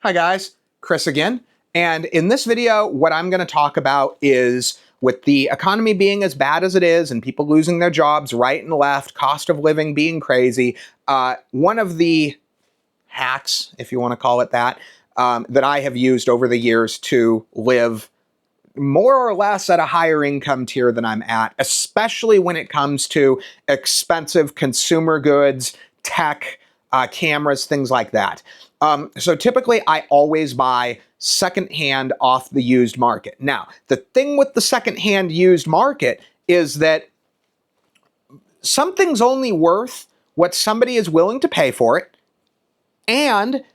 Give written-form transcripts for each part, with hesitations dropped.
Hi guys, Chris again. And in this video, what I'm going to talk about is with the economy being as bad as it is and people losing their jobs right and left, cost of living being crazy, one of the hacks, if you want to call it that, that I have used over the years to live more or less at a higher income tier than I'm at, especially when it comes to expensive consumer goods, tech, cameras, things like that. So typically I always buy secondhand off the used market. Now, the thing with the secondhand used market is that something's only worth what somebody is willing to pay for it, and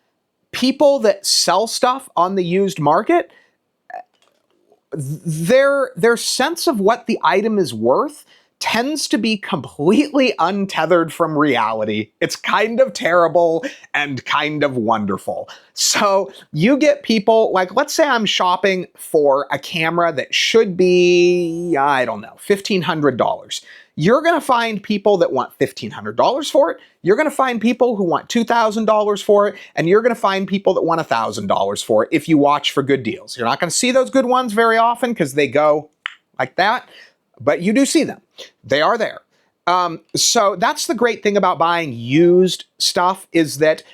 people that sell stuff on the used market, their sense of what the item is worth tends to be completely untethered from reality. It's kind of terrible and kind of wonderful. So you get people, like, let's say I'm shopping for a camera that should be, I don't know, $1,500. You're going to find people that want $1,500 for it. You're going to find people who want $2,000 for it. And you're going to find people that want $1,000 for it if you watch for good deals. You're not going to see those good ones very often because they go like that, but you do see them. They are there. So that's the great thing about buying used stuff, is that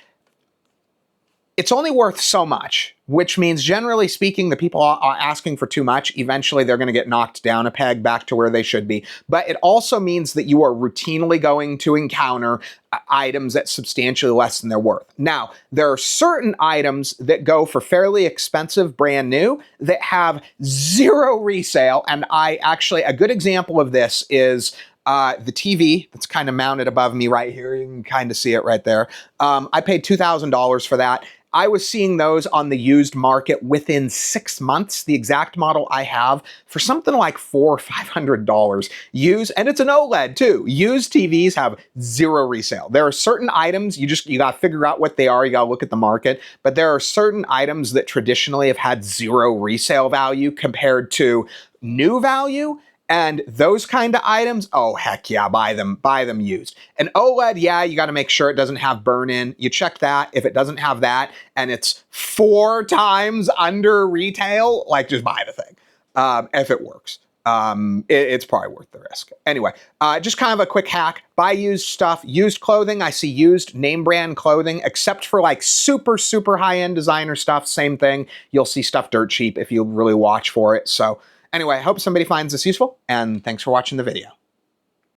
it's only worth so much, which means, generally speaking, the people are asking for too much. Eventually, they're going to get knocked down a peg back to where they should be. But it also means that you are routinely going to encounter items at substantially less than they're worth. Now, there are certain items that go for fairly expensive, brand new, that have zero resale. And a good example of this is the TV that's kind of mounted above me right here. You can kind of see it right there. I paid $2,000 for that. I was seeing those on the used market within 6 months, the exact model I have, for something like $400 or $500. Used, and it's an OLED too. Used TVs have zero resale. There are certain items, you got to figure out what they are, you got to look at the market, but there are certain items that traditionally have had zero resale value compared to new value. And those kind of items, oh, heck yeah, buy them used. An OLED, yeah, you got to make sure it doesn't have burn-in. You check that. If it doesn't have that and it's 4 times under retail, like, just buy the thing if it works. It's probably worth the risk. Anyway, just kind of a quick hack. Buy used stuff. Used clothing. I see used name brand clothing, except for like super, super high-end designer stuff. Same thing. You'll see stuff dirt cheap if you really watch for it. So anyway, I hope somebody finds this useful, and thanks for watching the video.